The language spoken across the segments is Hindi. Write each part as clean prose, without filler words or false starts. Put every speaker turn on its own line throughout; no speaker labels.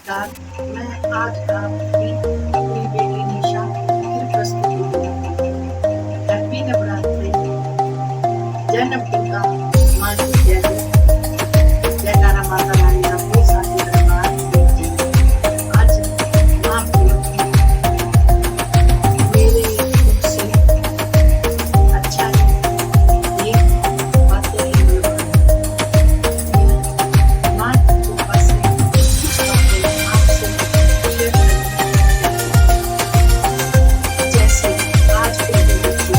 नमस्कार। मैं आज आपकी अपनी बेटी निशा फिर प्रस्तुत हुई हूँ। हैप्पी नवरात्रि। जय नवदुर्गा माँ की जय हो। जयकारा माता रानी आपके साथी दरबार में जय। आज माँ भगवती मेरे मुख से अच्छा ही ये बातें ही बोलती हैं। माँ की कृपा से कुछ बातें आपसे शेयर करना चाहती हूँ। जैसे आज के बच्चे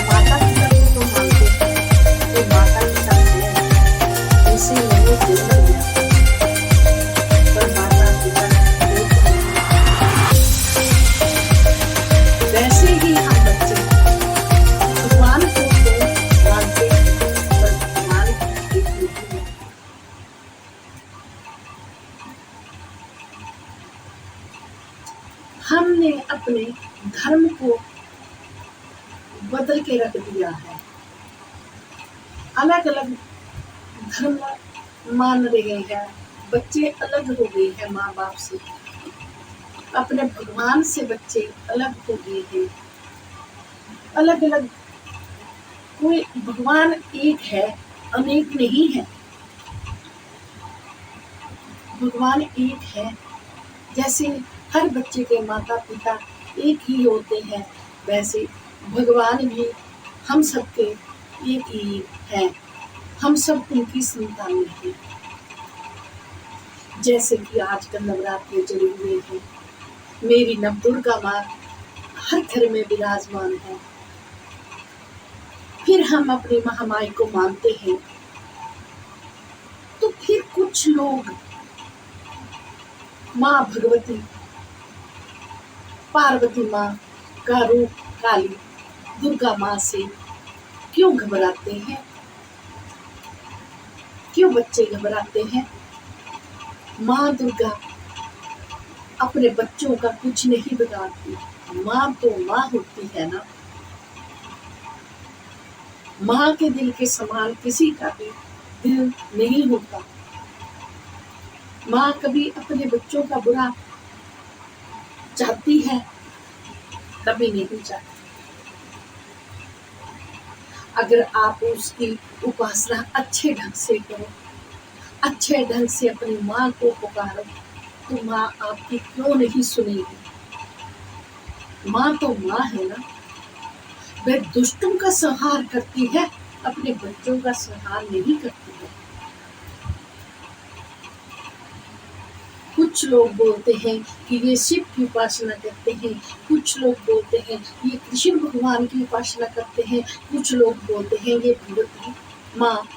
माता पिता को तो मानते हैं, तो माता पिता है उनसे मैंने जन्म लिया, पर माता पिता को तो नहीं। वैसे ही हम बच्चे भगवान को तो मानते हैं, पर भगवान की एक विधि है। हमने अपने धर्म को बदल के रख दिया है। अलग अलग धर्म मान रहे हैं, बच्चे अलग हो गए हैं माँ बाप से, अपने भगवान से बच्चे अलग हो गए हैं। अलग अलग, कोई भगवान एक है, अनेक नहीं है। भगवान एक है। जैसे हर बच्चे के माता पिता एक ही होते हैं, वैसे भगवान भी हम सबके एक ही हैं। हम सब उनकी संतान हैं। जैसे कि आजकल नवरात्रि चले हुए हैं, मेरी नवदुर्गा माँ हर घर में विराजमान है। फिर हम अपनी महामाई को मानते हैं, तो फिर कुछ लोग माँ भगवती पार्वती माँ का रूप काली दुर्गा माँ से क्यों घबराते हैं? क्यों बच्चे घबराते हैं? माँ दुर्गा अपने बच्चों का कुछ नहीं बिगाड़ती। माँ तो माँ होती है ना। माँ के दिल के समान किसी का भी दिल नहीं होता। माँ कभी अपने बच्चों का बुरा चाहती है? कभी नहीं चाहती। अगर आप उसकी उपासना अच्छे ढंग से करो, अच्छे ढंग से अपनी माँ को पुकारो, तो माँ आपकी क्यों नहीं सुनेगी? माँ तो माँ है ना। वह दुष्टों का संहार करती है, अपने बच्चों का संहार नहीं करती है। कुछ लोग बोलते हैं कि ये शिव की उपासना करते हैं, कुछ लोग बोलते हैं ये कृष्ण भगवान की उपासना करते हैं, कुछ लोग बोलते हैं ये भगवती माँ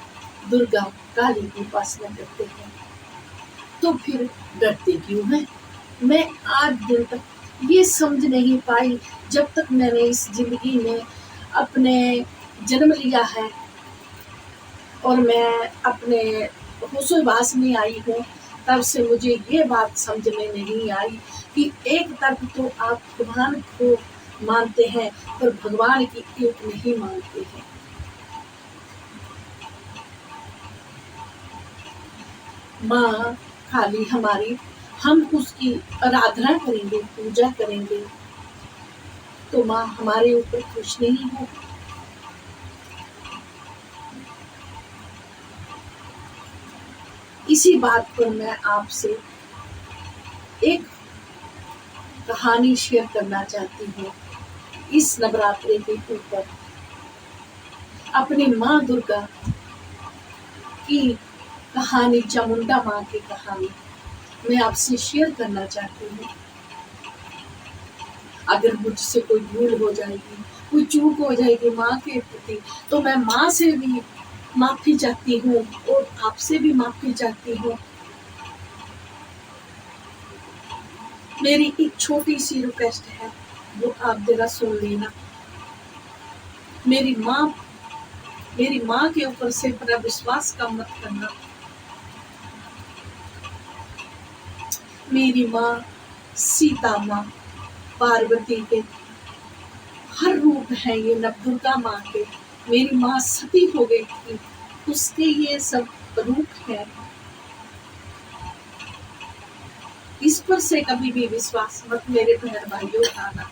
दुर्गा काली की उपासना करते हैं। तो फिर डरते क्यों हैं? मैं आज दिन तक ये समझ नहीं पाई, जब तक मैंने इस जिंदगी में अपने जन्म लिया है और मैं अपने होशो-हवास में आई हूँ, तब से मुझे ये बात समझ में नहीं आई कि एक तरफ तो आप भगवान को मानते हैं, पर भगवान की एक नहीं मानते हैं। माँ काली हमारी, हम उसकी आराधना करेंगे, पूजा करेंगे, तो माँ हमारे ऊपर खुश नहीं होगी। इसी बात पर मैं आपसे एक कहानी शेयर करना चाहती हूँ। इस नवरात्रि के ऊपर अपनी माँ दुर्गा की कहानी, चामुंडा माँ की कहानी मैं आपसे शेयर करना चाहती हूँ। अगर मुझसे कोई भूल हो जाएगी, कोई चूक हो जाएगी माँ के प्रति, तो मैं माँ से भी माफी चाहती हूँ और आपसे भी माफी चाहती हूँ। मेरी एक छोटी सी रिक्वेस्ट है, वो आप जरा सुन लेना। मेरी माँ के ऊपर से अपना विश्वास कम मत करना। मेरी माँ सीता माँ पार्वती के हर रूप है ये नवदुर्गा माँ के। मेरी माँ सती हो गई थी, उसके ये सब रूप है। इस पर से कभी भी विश्वास मत मेरे बहन भाइयों उठाना।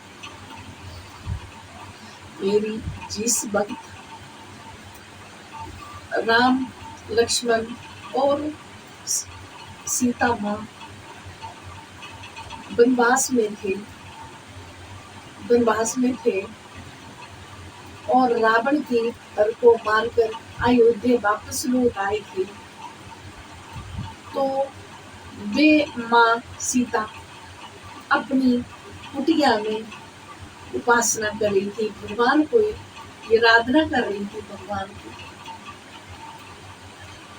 मेरी जिस वक्त राम लक्ष्मण और सीता माँ वनवास में थे और रावण के हर को मारकर अयोध्या वापस लौट आए थे, तो वे माँ सीता अपनी कुटिया में उपासना कर रही थी, भगवान को आराधना कर रही थी भगवान की।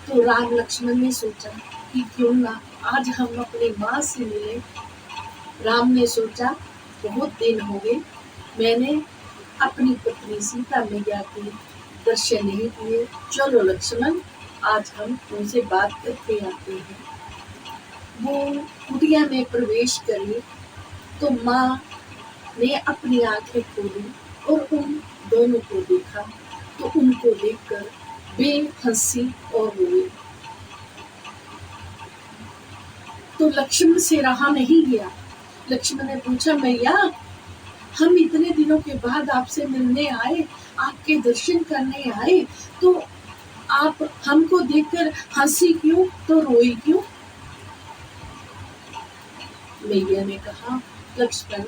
तो राम लक्ष्मण ने सोचा कि क्यों ना आज हम अपनी माँ से मिले। राम ने सोचा बहुत दिन हो गए मैंने अपनी पत्नी सीता मैया के दर्शन नहीं किए, चलो लक्ष्मण आज हम उनसे बात करके आते हैं। वो कुटिया में प्रवेश करे तो माँ ने अपनी आंखें खोली और उन दोनों को देखा, तो उनको देखकर वे हंसी और रोए। तो लक्ष्मण से रहा नहीं गया। लक्ष्मण ने पूछा, मैया हम इतने दिनों के बाद आपसे मिलने आए, आपके दर्शन करने आए, तो आप हमको देखकर हंसी क्यों तो रोई क्यों? मैया ने कहा, लक्ष्मण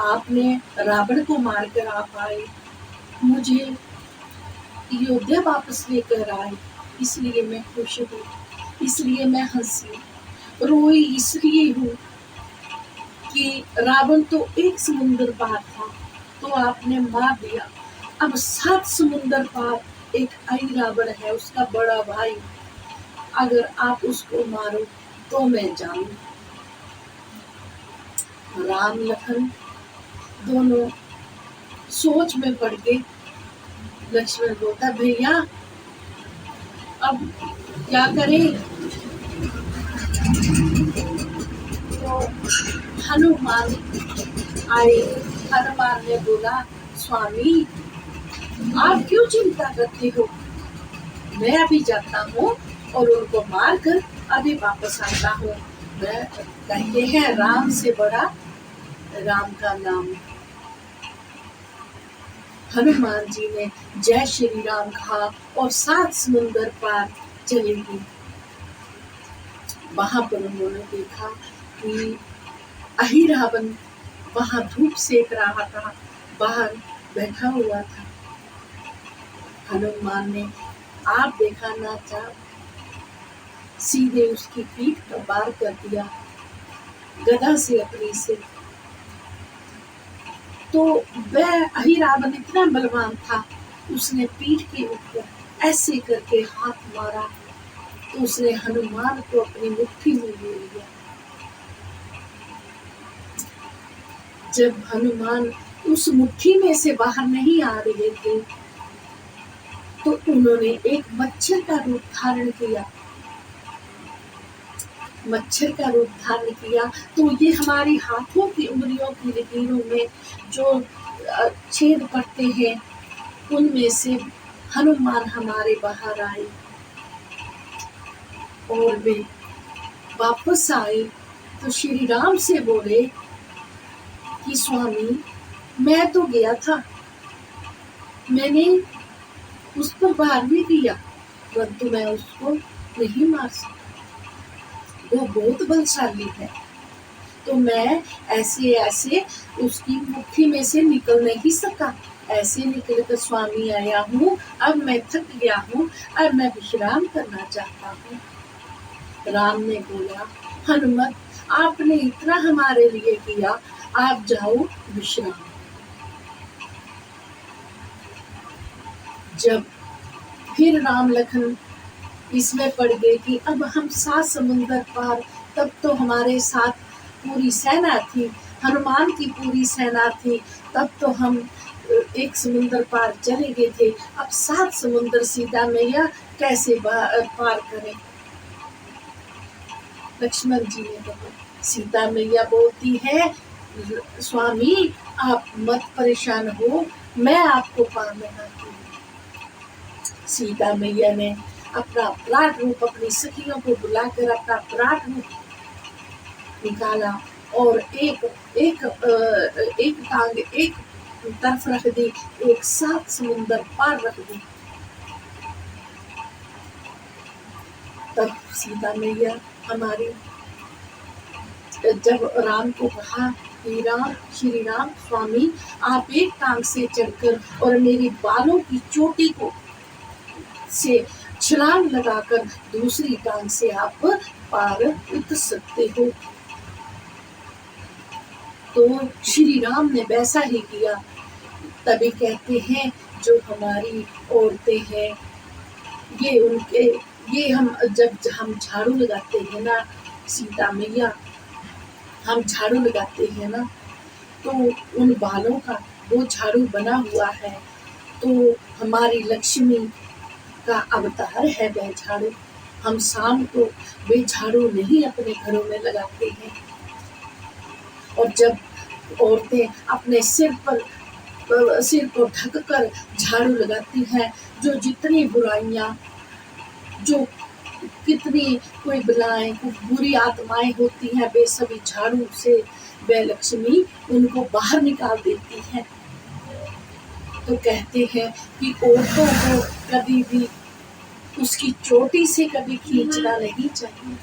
आपने रावण को मारकर आप आए, मुझे अयोध्या वापस लेकर आए, इसलिए मैं खुश हूँ, इसलिए मैं हंसी। रोई इसलिए हूँ कि रावण तो एक समुंदर पार था तो आपने मार दिया, अब 7 समुंदर पार एक आई रावण है, उसका बड़ा भाई, अगर आप उसको मारो तो मैं जाऊं। राम लखन दोनों सोच में पड़ गए। लक्ष्मण बोलता, भैया अब क्या करें? तो हनुमान आए। हनुमान ने बोला, स्वामी आप क्यों चिंता करते हो, मैं अभी जाता हूँ और उनको मार कर अभी वापस आता हूँ। मैं कहते हैं राम से बड़ा राम का नाम। हनुमान जी ने जय श्री राम कहा और 7 समुंदर पार चले गए। वहां पर उन्होंने देखा कि अहिरावण वहां धूप सेक रहा था, बाहर बैठा हुआ था। हनुमान ने आप देखा ना चाह सीधे उसकी पीठ पर वार कर दिया गदा से अपनी से। तो वह अहिरावण इतना बलवान था, उसने पीठ के ऊपर ऐसे करके हाथ मारा तो उसने हनुमान को अपनी मुट्ठी में ले लिया। जब हनुमान उस मुट्ठी में से बाहर नहीं आ रहे थे तो उन्होंने एक मच्छर का रूप धारण किया। मच्छर का रूप धारण किया तो ये हमारी हाथों की उंगलियों की लकीरों में जो छेद पड़ते हैं उनमें से हनुमान हमारे बाहर आए और वे वापस आए तो श्री राम से बोले कि स्वामी मैं तो गया था, मैंने उस पर वार भी किया परंतु मैं उसको नहीं मार सकता, वो बहुत बलशाली है, तो मैं ऐसे उसकी मुट्ठी में से निकल नहीं सका, ऐसे निकल कर स्वामी आया हूँ, अब मैं थक गया हूँ, अब मैं विश्राम करना चाहता हूँ। राम ने बोला, हनुमत आपने इतना हमारे लिए किया, आप जाओ विश्राम। जब फिर राम लखन इसमें पड़ गए कि अब हम 7 समुंदर पार, तब तो हमारे साथ पूरी सेना थी, हनुमान की पूरी सेना थी, तब तो हम एक समुंदर पार चले गए थे, अब 7 समुंदर सीता मैया कैसे पार करें? लक्ष्मण जी ने कहा, सीता मैया बोलती है, स्वामी आप मत परेशान हो, मैं आपको पार लगाती हूँ। सीता मैया ने अपना विराट रूप अपनी सखियों को बुलाकर अपना विराट रूप निकाला और एक एक एक टांग एक तरफ रख दी, एक सात समुंदर पार रख दी। तब सीता मैया हमारी जब राम को कहा कि श्री राम स्वामी, आप एक टांग से चढ़कर और मेरी बालों की चोटी को से छलांग लगाकर दूसरी टांग से आप पार उतर सकते हो। तो श्री राम ने वैसा ही किया। तभी कहते हैं जो हमारी औरतें हैं, ये उनके ये हम जब हम झाड़ू लगाते हैं ना, सीता मैया हम झाड़ू लगाते हैं ना, तो उन बालों का वो झाड़ू बना हुआ है, तो हमारी लक्ष्मी का अवतार है वह झाड़ू। हम शाम को वे झाड़ू नहीं अपने घरों में लगाते हैं। और जब औरतें अपने सिर को ढककर झाड़ू लगाती हैं, जो जितनी बुराइयां, जो कितनी कोई बलाएं, बुरी आत्माएं होती हैं, वे सभी झाड़ू से वह लक्ष्मी उनको बाहर निकाल देती हैं। तो कहते हैं कि औरतों को कभी भी उसकी चोटी से कभी खींचना नहीं चाहिए,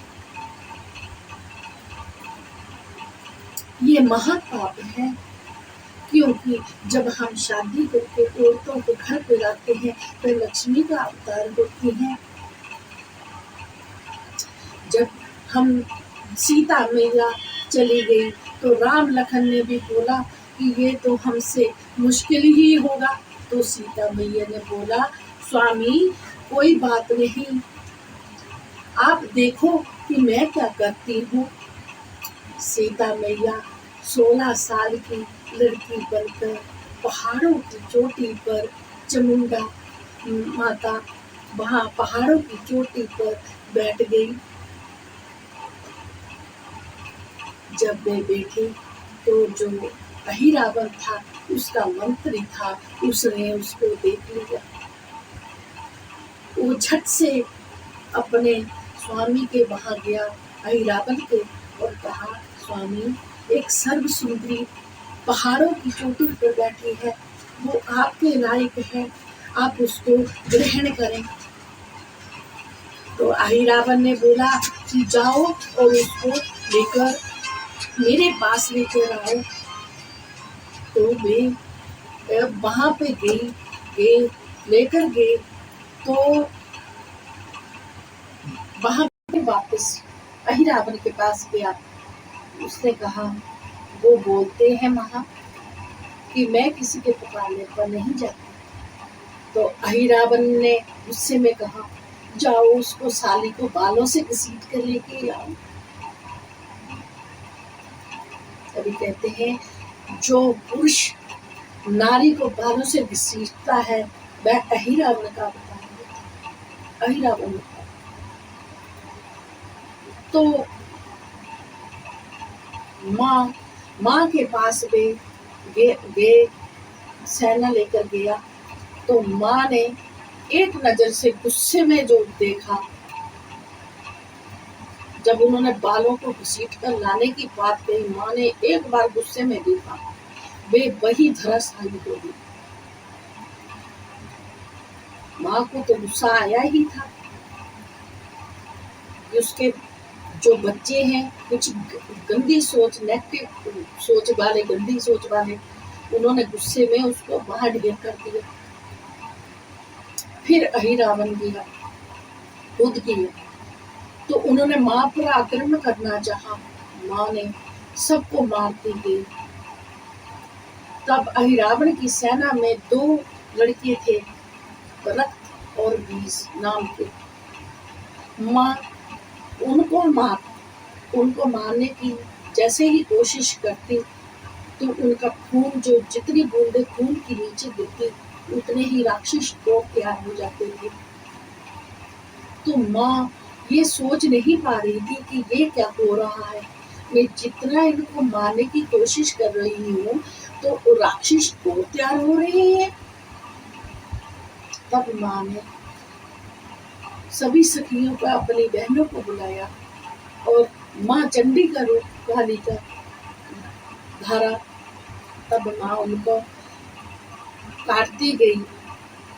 ये महापाप है। क्योंकि जब हम शादी करके औरतों को घर पे लाते हैं तो लक्ष्मी का अवतार होती है। जब हम सीता मैया चली गई तो राम लखन ने भी बोला कि ये तो हमसे मुश्किल ही होगा। तो सीता मैया ने बोला, स्वामी कोई बात नहीं, आप देखो कि मैं क्या करती हूँ। सीता मैया 16 साल की लड़की बनकर पहाड़ों की चोटी पर, चामुंडा माता वहाँ पहाड़ों की चोटी पर बैठ गई। जब वे बैठी तो जो अहिरावण था, उसका मंत्री था, उसने उसको देख लिया। वो झट से अपने स्वामी के वहां गया, अहिरावण के, और कहा, स्वामी एक सर्व सुंदरी पहाड़ों की चोटी पर बैठी है, वो आपके लायक है, आप उसको ग्रहण करें। तो अहिरावण ने बोला कि जाओ और उसको लेकर मेरे पास लेकर आओ। तो वे वहां पे गए लेकर गए। तो वहां पे वापस अहिरावण के पास गया। उसने कहा, वो बोलते हैं महा कि मैं किसी के पुकारने पर नहीं जाती। तो अहिरावण ने गुस्से में कहा, जाओ उसको साली को बालों से घसीट कर लेके आओ। तभी कहते हैं जो पुरुष नारी को बालों से घसीटता है वह अहिरावण का अवतार है। अहिरावण तो माँ के पास वे सेना लेकर गया। तो माँ ने एक नजर से गुस्से में जो देखा, जब उन्होंने बालों को घसीट कर लाने की बात कही, माँ ने एक बार गुस्से में देखा, वे वही धराशायी हो गई। माँ को तो गुस्सा आया ही था कि उसके जो बच्चे हैं कुछ गंदी सोच, नेगेटिव सोच वाले, गंदी सोच वाले, उन्होंने गुस्से में उसको बाहर ढेर कर दिया। फिर अहिरावण गया, खुद किया, तो उन्होंने माँ पर आक्रमण करना चाहा। माँ ने सबको मारती गई। तब अहिरावण की सेना में 2 लड़के थे, रक्त और बीज नाम के। माँ उनको मारने की जैसे ही कोशिश करती तो उनका खून, जो जितनी बूंदे खून की नीचे गिरती उतने ही राक्षस को तैयार हो जाते थे। तो माँ ये सोच नहीं पा रही थी कि ये क्या हो रहा है। मैं जितना इनको मारने की कोशिश कर रही हूँ तो राक्षस को तैयार हो रहे हैं। तब माँ ने सभी सखियों को, अपनी बहनों को बुलाया और माँ चंडी का रूप काली का धारा। तब माँ उनको काटती गई,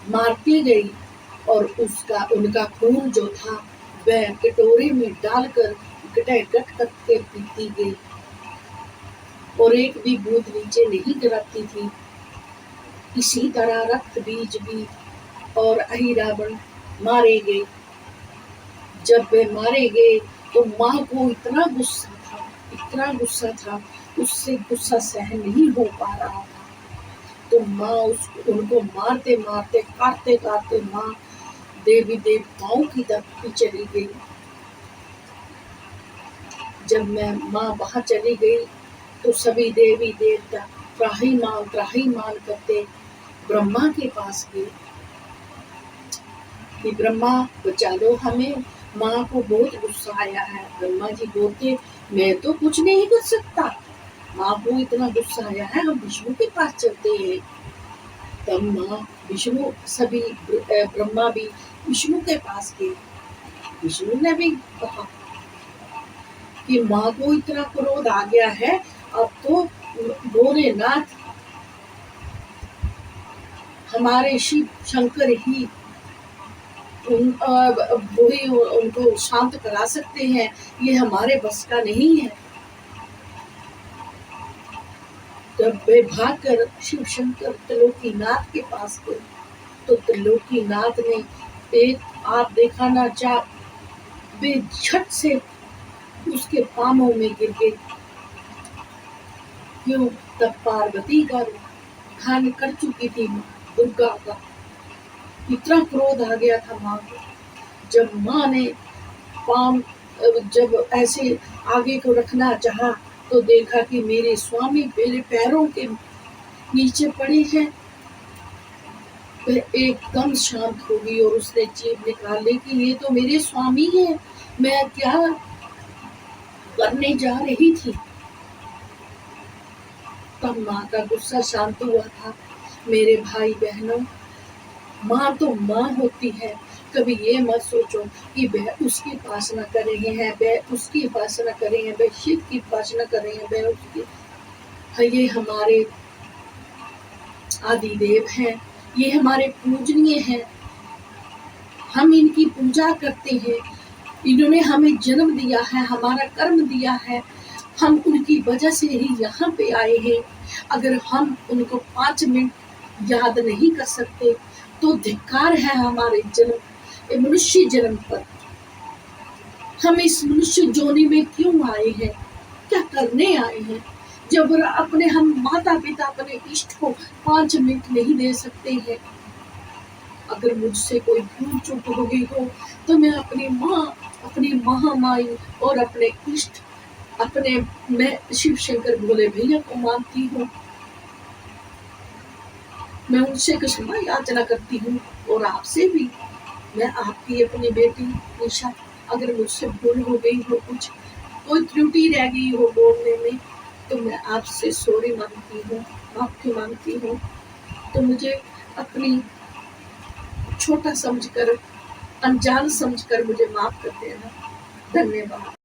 मारती गई और उसका उनका खून जो था वह कटोरे में डालकर गट करके पीती गई और एक भी बूंद नीचे नहीं गिराती थी। इसी तरह रक्त बीज भी और अहिरावण मारे गए। जब वे मारे गए तो माँ को इतना गुस्सा था, उससे गुस्सा सहन नहीं हो पा रहा था। तो माँ उनको मारते मारते, काटते काटते माँ देवी देवताओं की तरफ भी चली गई। जब माँ वहां चली गई तो सभी देवी देवता त्राहिमाम करते ब्रह्मा के पास गए कि ब्रह्मा बचा लो हमें, माँ को बहुत गुस्सा आया है। ब्रह्मा जी बोलते, मैं तो कुछ नहीं कर सकता, माँ को इतना गुस्सा आया है, हम विष्णु के पास चलते हैं। तब माँ विष्णु सभी ब्रह्मा भी विष्णु के पास गए। विष्णु ने भी कहा कि माँ को इतना क्रोध आ गया है, अब तो भोलेनाथ हमारे शिव शंकर ही उनको शांत करा सकते हैं, ये हमारे बस का नहीं है। जब वे भागकर शिव शंकर त्रिलोकीनाथ के पास गए तो त्रिलोकीनाथ ने एक आप देखा ना चाह, वे झट से उसके पांवों में गिर गए। क्यों? तब पार्वती का धारण कर चुकी थी माँ दुर्गा का। इतना क्रोध आ गया था माँ को। जब माँ ने पांव जब ऐसे आगे को रखना चाहा तो देखा कि मेरे स्वामी मेरे पैरों के नीचे पड़े हैं। वह एकदम शांत हो गई और उसने जीभ निकाल ली कि ये तो मेरे स्वामी हैं, मैं क्या करने जा रही थी। तब माँ का गुस्सा शांत हुआ था। मेरे भाई बहनों, माँ तो माँ होती है, कभी ये मत सोचो कि वह उसकी उपासना कर रहे हैं, वह उसकी उपासना कर रहे हैं, वह शिव की उपासना कर रहे हैं, वह उसकी। ये हमारे आदि देव हैं, ये हमारे पूजनीय हैं, हम इनकी पूजा करते हैं। इन्होंने हमें जन्म दिया है, हमारा कर्म दिया है, हम उनकी वजह से ही यहाँ पे आए हैं। अगर हम उनको 5 मिनट याद नहीं कर सकते तो धिक्कार है हमारे जन्म, मनुष्य जन्म पर। हम इस मनुष्य जोनी में क्यों आए हैं, क्या करने आए हैं, जब अपने हम माता पिता अपने इष्ट को 5 मिनट नहीं दे सकते हैं। अगर मुझसे कोई भूल चूक हो गई हो तो मैं अपनी माँ, अपनी महामाई और अपने इष्ट मैं शिव शंकर भोले भैया को मानती हूँ। मैं उनसे क्षमा याचना करती हूँ और आपसे भी। मैं आपकी अपनी बेटी निशा, अगर मुझसे भूल हो गई हो, कुछ कोई त्रुटि रह गई हो बोलने में, तो मैं आपसे सॉरी मांगती हूँ, माफी मांगती हूँ। तो मुझे अपनी छोटा समझकर, अनजान समझकर मुझे माफ कर देना। धन्यवाद।